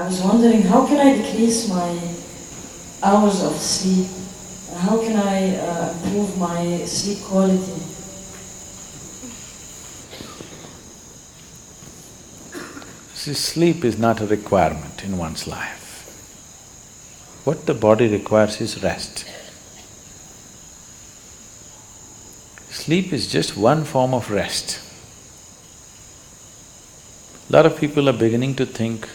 was wondering, how can I decrease my hours of sleep? How can I improve my sleep quality? See, sleep is not a requirement in one's life. What the body requires is rest. Sleep is just one form of rest. A lot of people are beginning to think,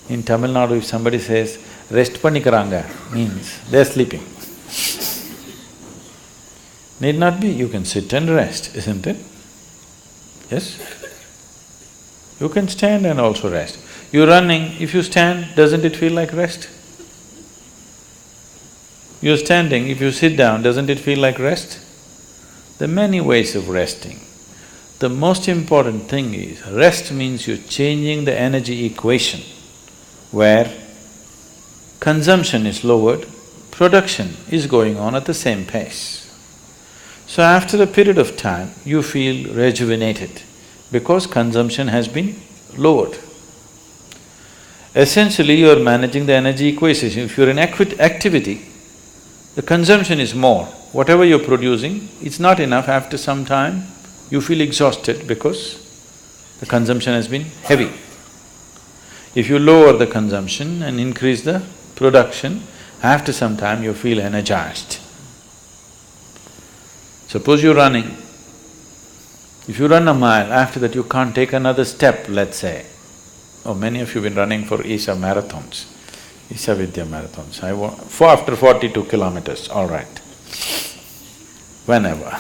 in Tamil Nadu if somebody says, rest pannikaranga, means they're sleeping. Need not be, you can sit and rest, isn't it? Yes? You can stand and also rest. You're running, if you stand, doesn't it feel like rest? You're standing, if you sit down, doesn't it feel like rest? There are many ways of resting. The most important thing is, rest means you're changing the energy equation where consumption is lowered, production is going on at the same pace. So after a period of time, you feel rejuvenated because consumption has been lowered. Essentially, you're managing the energy equation. If you're in activity, the consumption is more. Whatever you're producing, it's not enough. After some time, you feel exhausted because the consumption has been heavy. If you lower the consumption and increase the production, after some time you feel energized. Suppose you're running, if you run a mile, after that you can't take another step, let's say. Oh, many of you have been running for Isha marathons, Isha Vidya marathons. After 42 kilometers, all right. Whenever.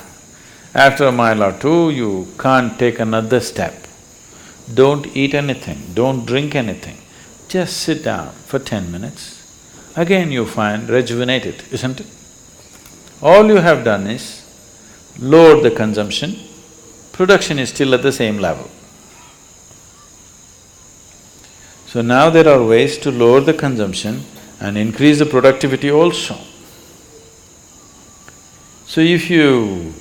After a mile or two, you can't take another step. Don't eat anything, don't drink anything, just sit down for 10 minutes. Again you find rejuvenated, isn't it? All you have done is lower the consumption, production is still at the same level. So now there are ways to lower the consumption and increase the productivity also. So if you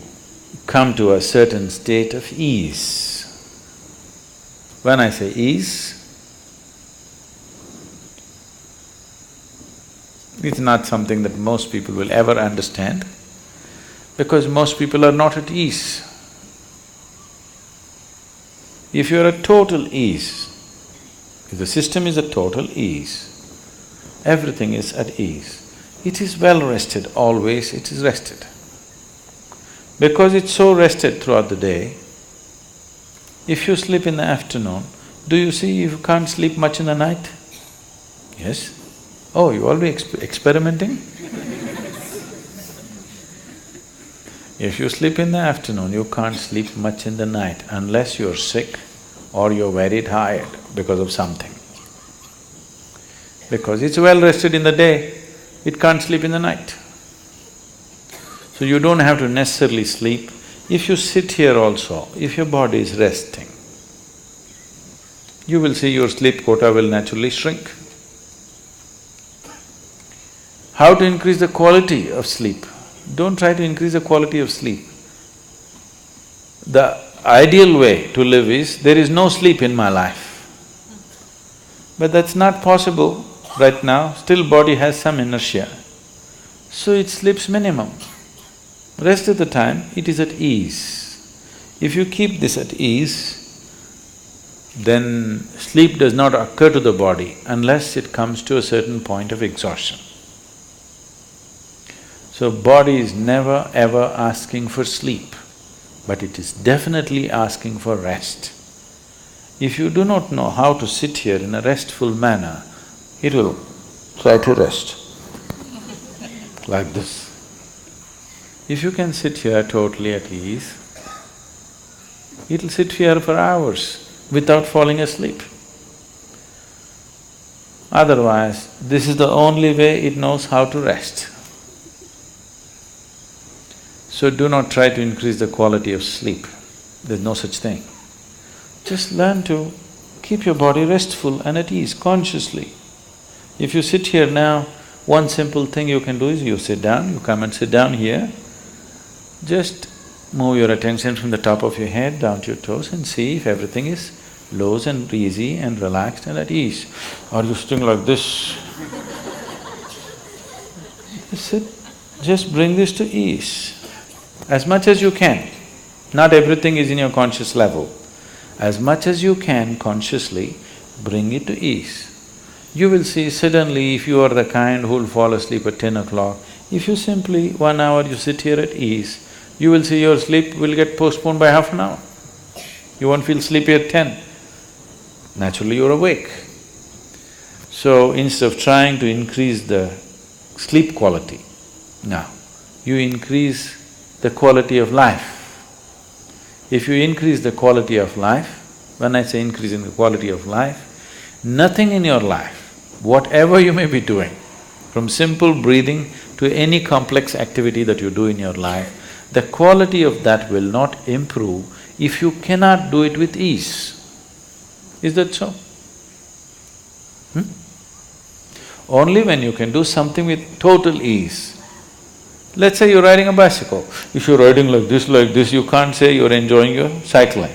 come to a certain state of ease, when I say ease, it's not something that most people will ever understand, because most people are not at ease. If you're at total ease, if the system is at total ease, everything is at ease, it is well rested, always it is rested. Because it's so rested throughout the day, if you sleep in the afternoon, do you see you can't sleep much in the night? Yes? Oh, you already experimenting? If you sleep in the afternoon, you can't sleep much in the night unless you're sick or you're very tired because of something. Because it's well rested in the day, it can't sleep in the night. So you don't have to necessarily sleep. If you sit here also, if your body is resting, you will see your sleep quota will naturally shrink. How to increase the quality of sleep? Don't try to increase the quality of sleep. The ideal way to live is, there is no sleep in my life. But that's not possible right now, still body has some inertia. So it sleeps minimum. Rest of the time, it is at ease. If you keep this at ease, then sleep does not occur to the body unless it comes to a certain point of exhaustion. So body is never ever asking for sleep, but it is definitely asking for rest. If you do not know how to sit here in a restful manner, it will try to rest like this. If you can sit here totally at ease, it'll sit here for hours without falling asleep. Otherwise, this is the only way it knows how to rest. So do not try to increase the quality of sleep, there's no such thing. Just learn to keep your body restful and at ease consciously. If you sit here now, one simple thing you can do is you sit down, you come and sit down here, just move your attention from the top of your head down to your toes and see if everything is loose and easy and relaxed and at ease. Or you sitting like this. Just sit, just bring this to ease, as much as you can. Not everything is in your conscious level. As much as you can consciously, bring it to ease. You will see suddenly if you are the kind who will fall asleep at 10 o'clock, if you simply 1 hour you sit here at ease, you will see your sleep will get postponed by half an hour. You won't feel sleepy at 10. Naturally you're awake. So instead of trying to increase the sleep quality, now you increase the quality of life. If you increase the quality of life, when I say increasing the quality of life, nothing in your life, whatever you may be doing, from simple breathing to any complex activity that you do in your life, the quality of that will not improve if you cannot do it with ease. Is that so? Only when you can do something with total ease. Let's say you're riding a bicycle. If you're riding like this, you can't say you're enjoying your cycling.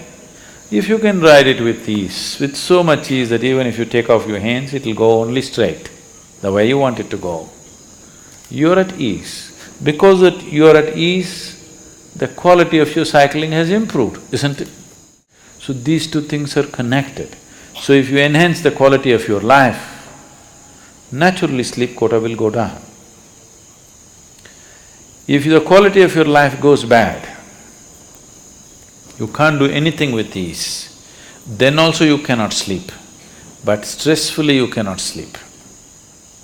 If you can ride it with ease, with so much ease that even if you take off your hands, it'll go only straight, the way you want it to go. You're at ease. Because that you're at ease, the quality of your cycling has improved, isn't it? So these two things are connected. So if you enhance the quality of your life, naturally sleep quota will go down. If the quality of your life goes bad, you can't do anything with ease, then also you cannot sleep. But stressfully you cannot sleep.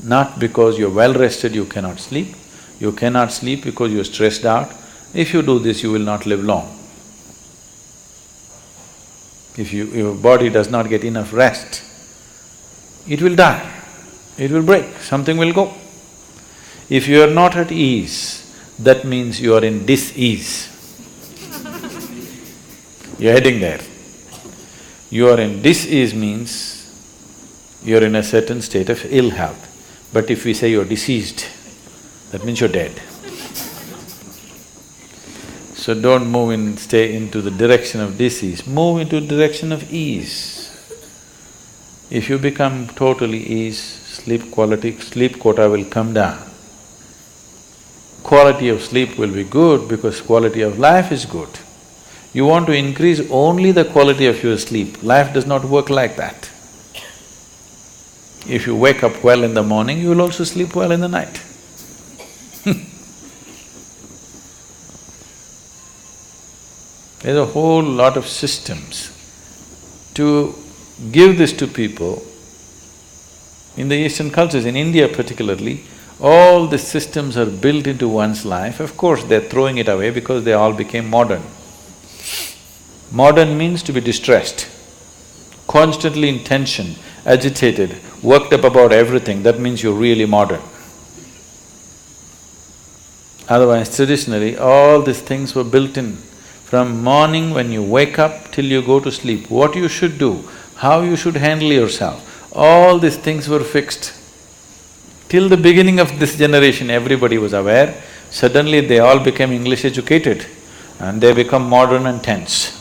Not because you're well rested you cannot sleep, you cannot sleep because you're stressed out. If you do this, you will not live long. If your body does not get enough rest, it will die, it will break, something will go. If you are not at ease, that means you are in dis-ease. You're heading there. You are in dis-ease means you're in a certain state of ill health. But if we say you're diseased, that means you're dead. So don't stay into the direction of disease, move into the direction of ease. If you become totally ease, sleep quota will come down. Quality of sleep will be good because quality of life is good. You want to increase only the quality of your sleep, life does not work like that. If you wake up well in the morning, you will also sleep well in the night. There's a whole lot of systems to give this to people. In the Eastern cultures, in India particularly, all the systems are built into one's life. Of course, they're throwing it away because they all became modern. Modern means to be distressed, constantly in tension, agitated, worked up about everything, that means you're really modern. Otherwise, traditionally, all these things were built in. From morning when you wake up till you go to sleep, what you should do, how you should handle yourself, all these things were fixed. Till the beginning of this generation, everybody was aware, suddenly they all became English educated and they become modern and tense.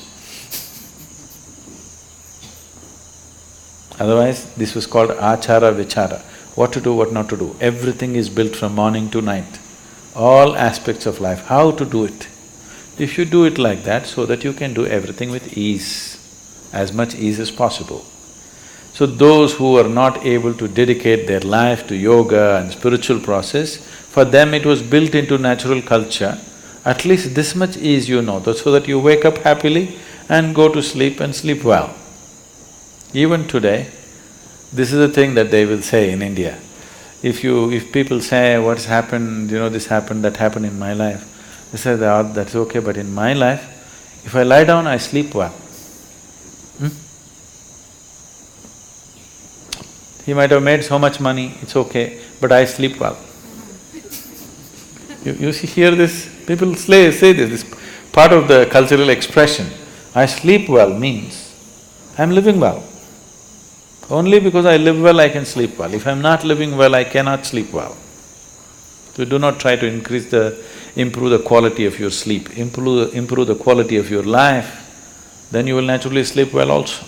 Otherwise, this was called achara vichara, what to do, what not to do. Everything is built from morning to night, all aspects of life, how to do it. If you do it like that, so that you can do everything with ease, as much ease as possible. So those who are not able to dedicate their life to yoga and spiritual process, for them it was built into natural culture, at least this much ease you know, so that you wake up happily and go to sleep and sleep well. Even today, this is a thing that they will say in India. If people say, what's happened, this happened, that happened in my life, they say, that's okay, but in my life, if I lie down, I sleep well. He might have made so much money, it's okay, but I sleep well. You hear this? People say this part of the cultural expression. I sleep well means I'm living well. Only because I live well, I can sleep well. If I'm not living well, I cannot sleep well. So do not try to improve the quality of your sleep, improve the quality of your life, then you will naturally sleep well also.